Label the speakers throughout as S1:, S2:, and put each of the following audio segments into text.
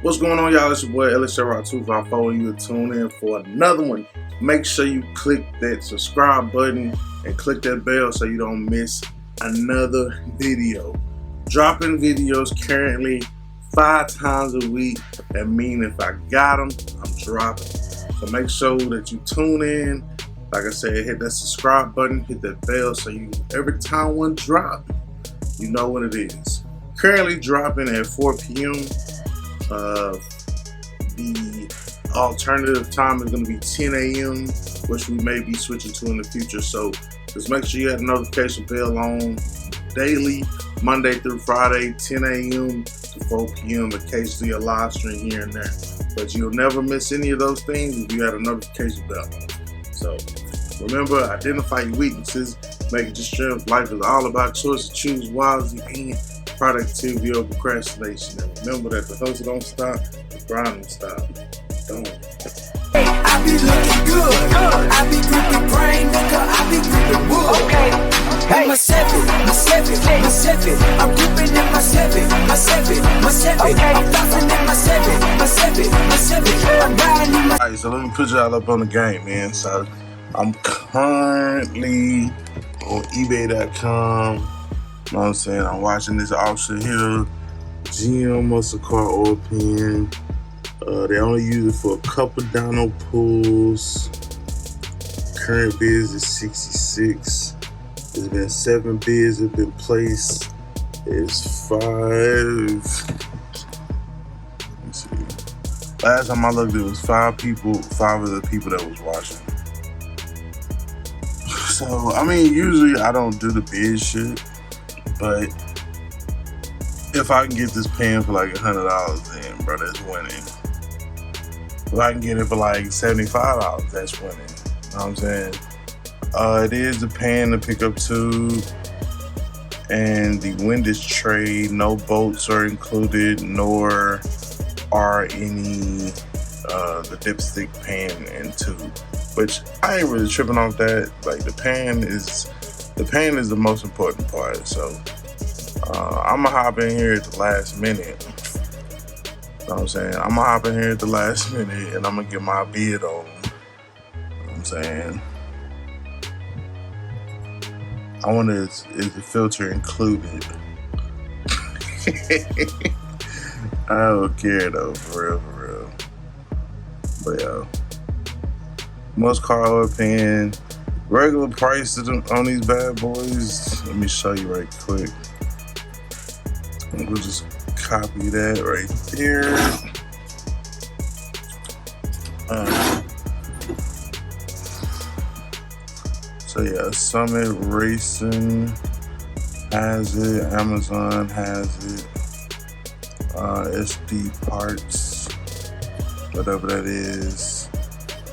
S1: What's going on, y'all? It's your boy LSR254. You tune in for another one. Make sure you click that subscribe button and click that bell so you don't miss another video. Dropping videos currently 5 times a week. That means if I got them, I'm dropping. So make sure that you tune in. Like I said, hit that subscribe button, hit that bell so you every time one drop, you know what it is. Currently dropping at 4 p.m. The alternative time is going to be 10 a.m., which we may be switching to in the future. So just make sure you have the notification bell on daily, Monday through Friday, 10 a.m. to 4 p.m. Occasionally a live stream here and there. But you'll never miss any of those things if you have a notification bell. So remember, identify your weaknesses, make it your strength. Life is all about choice to choose wisely and productivity over procrastination. And remember that the hustle don't stop, the grind don't stop. Don't.
S2: I be looking good. I be gripping brain, nigga. I be gripping wood. Okay. Hey, my seven. I'm gripping in my seven. Okay. I'm flossing in my seven. I'm riding in my.
S1: Alright, so let me put y'all up on the game, man. So I'm currently on eBay.com. You know what I'm saying? I'm watching this auction here. GM muscle car oil pen. They only use it for a couple dyno pulls. Current bids is 66. There's been 7 bids that have been placed. It's 5. Let's see. Last time I looked, it was 5 people. 5 of the people that was watching. So I mean, usually I don't do the bid shit, but if I can get this pen for like $100, then bro, that's winning. If I can get it for like $75, that's winning. You know what I'm saying? It is the pan, the pickup tube, and the windage tray. No bolts are included, nor are any the dipstick pan and tube. Which I ain't really tripping off that. Like the pan is the most important part. So I'ma hop in here at the last minute. You know what I'm saying? I'm gonna hop in here at the last minute and I'm gonna get my bid on. You know what I'm saying? I wonder is the filter included? I don't care though, for real. But yeah. Most car oil pen, regular prices on these bad boys. Let me show you right quick. We'll just copy that right there. So yeah, Summit Racing has it, Amazon has it, SD Parts, whatever that is,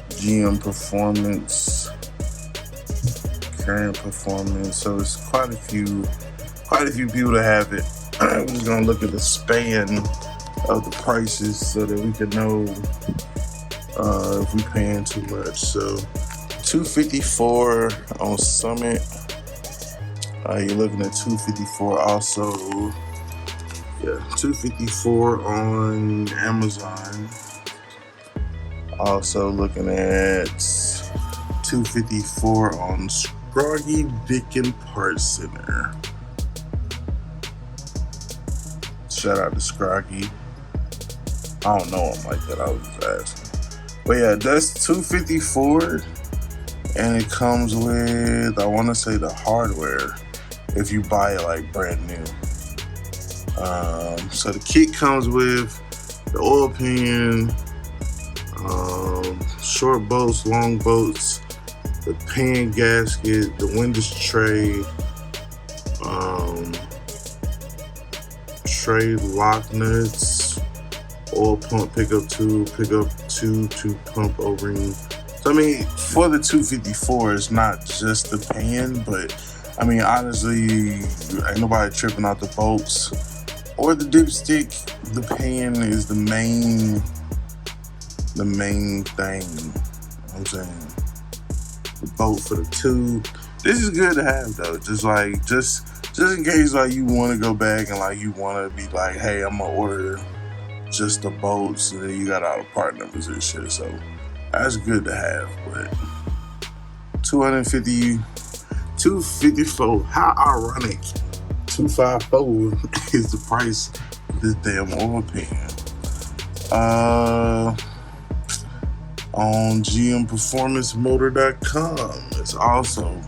S1: GM Performance, Current Performance. So it's quite a few people that have it. We're just gonna look at the span of the prices so that we can know if we're paying too much. So $254 on Summit. You're looking at $254 also. Yeah, $254 on Amazon. Also looking at $254 on Scroggy Dickin Parts Center. Shout out to Scroggy. I don't know him like that, I was just asking. But yeah, that's $254, and it comes with, I want to say, the hardware if you buy it like brand new. So the kit comes with the oil pan, short bolts, long bolts, the pan gasket, the windage tray, tray lock nuts, oil pump pickup tube to pump O-ring. So I mean, for the $254, it's not just the pan, but I mean, honestly, ain't nobody tripping out the bolts or the dipstick. The pan is the main thing. You know what I'm saying? The bolt for the tube. This is good to have though. Just in case like you want to go back and like you want to be like, hey, I'm gonna order just the bolts, and then you got all the part numbers and shit. So that's good to have. But $254. How ironic! $254 is the price of this damn oil pan. On GMPerformanceMotor.com, it's also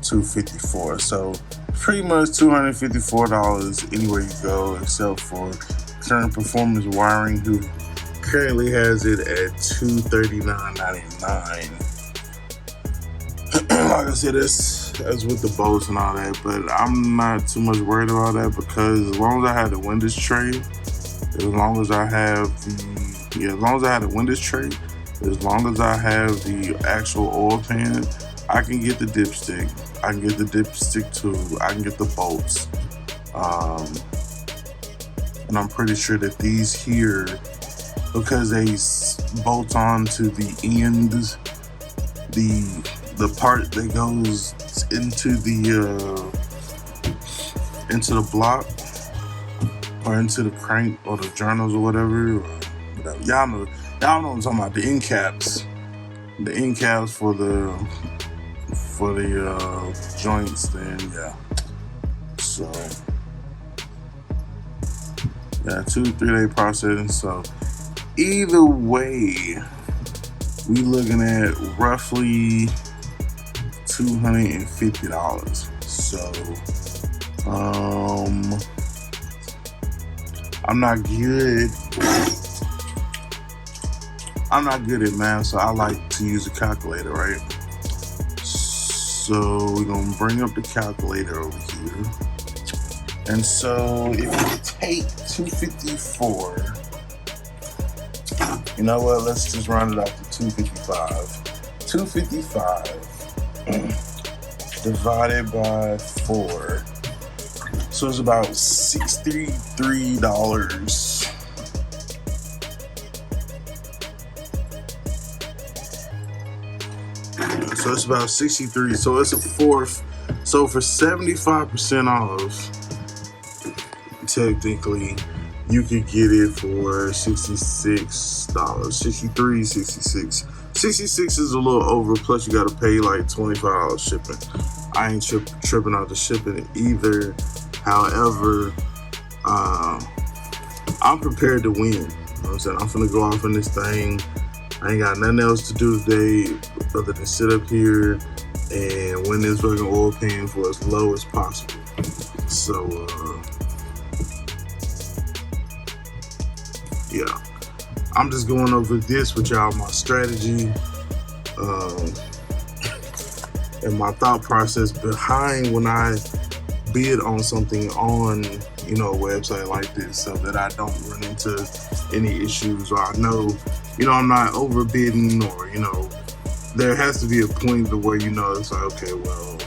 S1: $254. So pretty much $254 anywhere you go, except for Current Performance Wiring, who currently has it at $239.99. Like I said, that's with the bolts and all that, but I'm not too much worried about that, because as long as I have the windows tray, as long as I have the actual oil pan, I can get the dipstick. I can get the dipstick tube. I can get the bolts. And I'm pretty sure that these here, because they bolt on to the ends, the part that goes into the block, or into the crank, or the journals, or whatever. Y'all know what I'm talking about. The end caps for the joints. Then yeah. So yeah, 2-3 day processing. So either way, we looking at roughly $250. So I'm not good at math, so I like to use a calculator, right? So we're gonna bring up the calculator over here. And so if you take 254, you know what, let's just round it up to 255. 255 divided by 4. So it's about $63. So it's about 63. So it's a fourth. So for 75% off, technically, you could get it for $66. 63, 66. 66 is a little over. Plus, you got to pay like $25 shipping. I ain't tripping out the shipping either. However, I'm prepared to win. You know what I'm saying? I'm finna go off in this thing. I ain't got nothing else to do today other than sit up here and win this fucking oil pan for as low as possible. So, yeah. I'm just going over this with y'all, my strategy, and my thought process behind when I bid on something on, a website like this, so that I don't run into any issues, or I know, I'm not overbidding, or, there has to be a point to where, it's like, okay, well,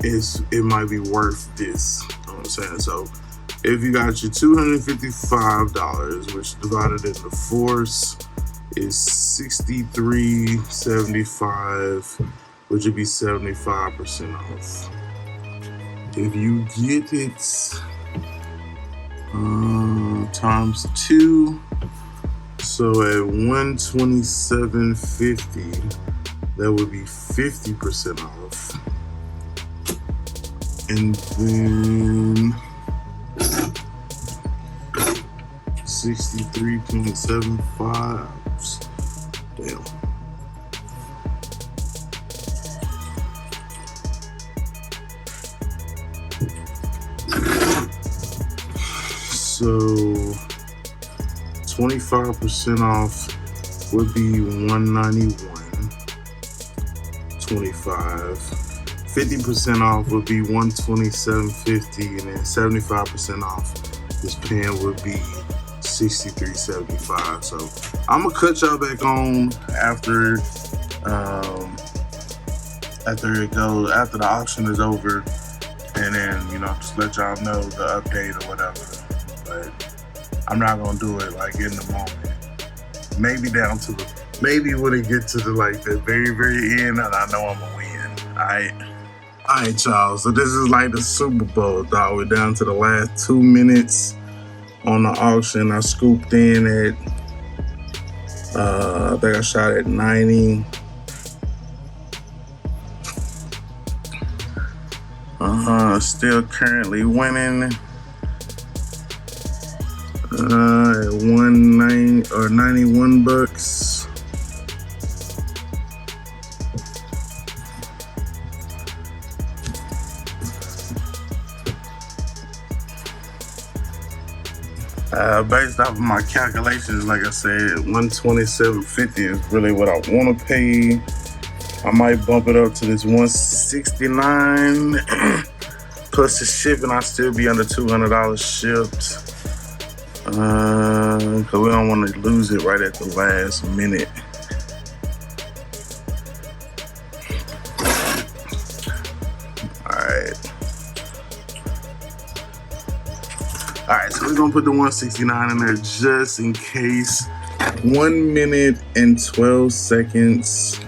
S1: it might be worth this, you know what I'm saying? So if you got your $255, which divided into 4 is $63.75, which would be 75% off. If you get it times 2, so at $127.50, that would be 50% off. And then 63.75. Damn. So 25% off would be $191.25. 50% off would be $127.50, and then 75% off this pan would be $63.75. So I'm gonna cut y'all back on after the auction is over, and then just let y'all know the update or whatever. But I'm not gonna do it like in the moment. Maybe when it gets to the very, very end, and I know I'm gonna win. Alright, y'all. So this is like the Super Bowl, dog. We're down to the last 2 minutes on the auction. I scooped in at I think I shot at 90. Still currently winning at 190 or 91 bucks. Based off of my calculations, like I said, $127.50 is really what I want to pay. I might bump it up to this $169 plus the shipping. I'll still be under $200 shipped because we don't want to lose it right at the last minute. Alright, so we're gonna put the 169 in there just in case. 1 minute and 12 seconds.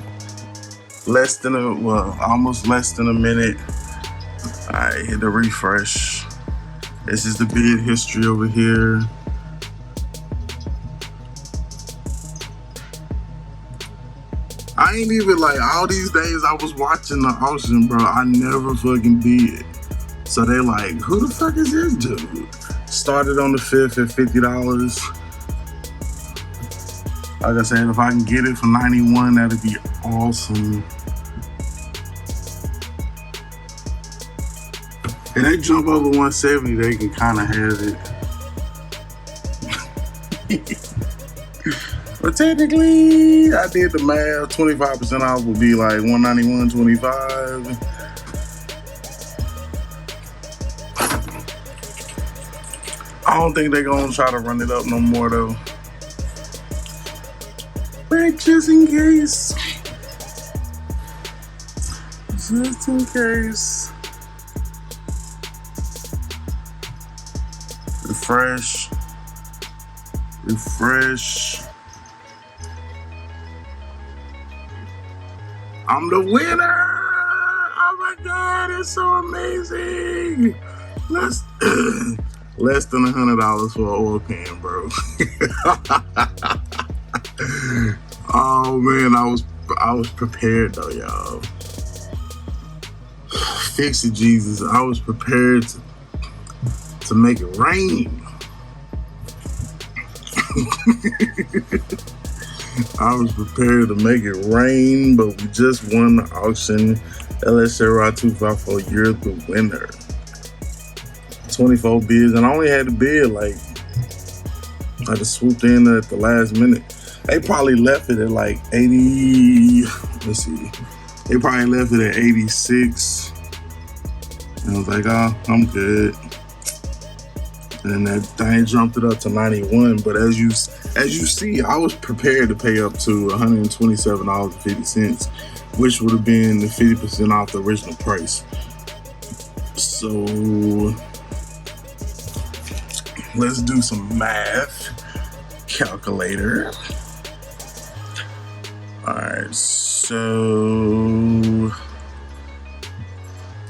S1: Almost less than a minute. Alright, hit the refresh. This is the bid history over here. I ain't even like all these days I was watching the auction, bro. I never fucking bid. So they're like, who the fuck is this dude? Started on the 5th at $50. Like I said, if I can get it for 91, that'd be awesome. If they jump over 170, they can kind of have it. But technically, I did the math. 25% off would be like $191.25. I don't think they're gonna try to run it up no more though. But just in case. Just in case. Refresh. Refresh. I'm the winner! Oh my God, it's so amazing! Less than $100 for an oil pan, bro. Oh man, I was prepared though, y'all. Fix it, Jesus. I was prepared to make it rain. I was prepared to make it rain, but we just won the auction. LSRI 254, you're the winner. 24 bids, and I only had to bid like I just swooped in at the last minute. They probably left it at like 80. Let's see. They probably left it at 86. And I was like, oh, I'm good. And that thing jumped it up to 91. But as you see, I was prepared to pay up to $127.50, which would have been the 50% off the original price. So let's do some math. Calculator. Alright, so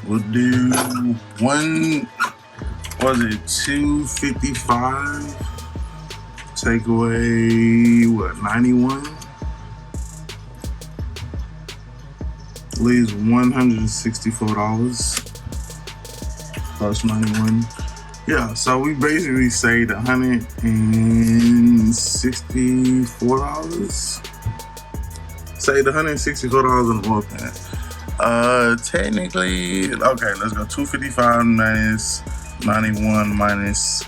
S1: we'll do 255 take away what, 91 leaves $164 plus 91. Yeah, so we basically saved $164. Saved $164 on the oil pan. Technically, okay, let's go 255 minus 91 minus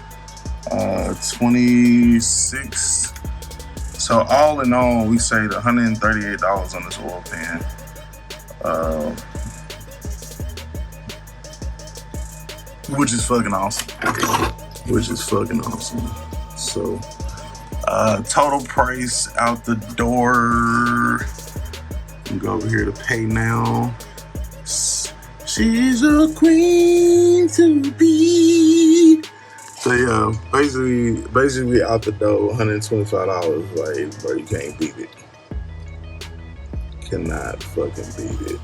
S1: 26. So all in all, we saved $138 on this oil pan. Which is fucking awesome. So, total price out the door. You go over here to pay now. She's a queen to be. So yeah, basically out the door, $125. Like, bro, you can't beat it. Cannot fucking beat it.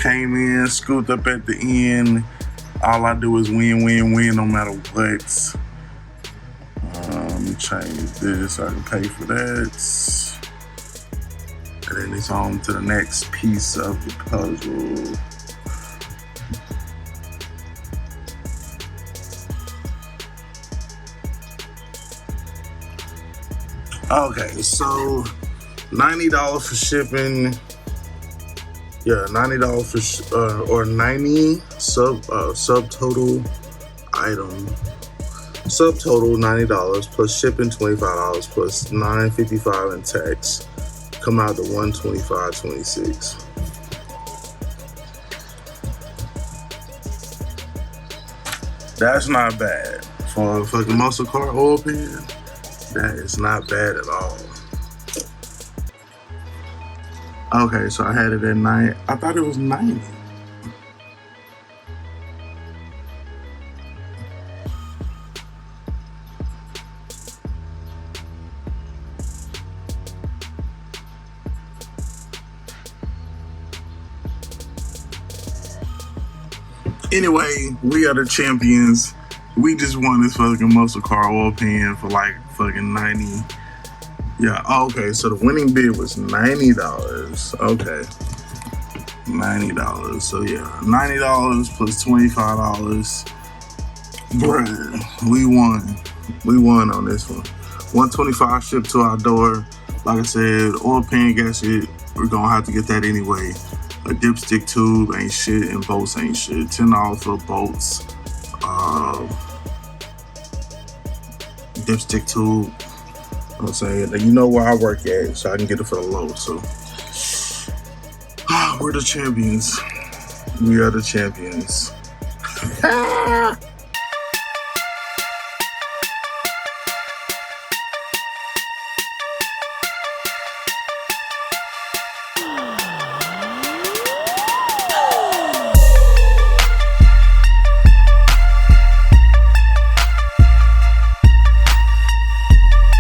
S1: came in, scooped up at the end. All I do is win, win, win, no matter what. Let me change this so I can pay for that. And then it's on to the next piece of the puzzle. Okay, so $90 for shipping. Yeah, $90 for or 90 subtotal item. Subtotal $90 plus shipping $25 plus $9.55 in tax. Come out to $125.26. That's not bad for a fucking muscle car oil pan. That is not bad at all. Okay, so I had it at 9. I thought it was 90. Anyway, we are the champions. We just won this fucking muscle car oil pan for like fucking 90. Yeah, okay, so the winning bid was $90. Okay. $90. So yeah, $90 plus $25. Bruh, we won. We won on this one. $125 shipped to our door. Like I said, oil pan gasket, we're gonna have to get that anyway. A dipstick tube ain't shit and bolts ain't shit. $10 for bolts. Dipstick tube. I'm saying, you know where I work at, so I can get it for the low. So we're the champions. We are the champions.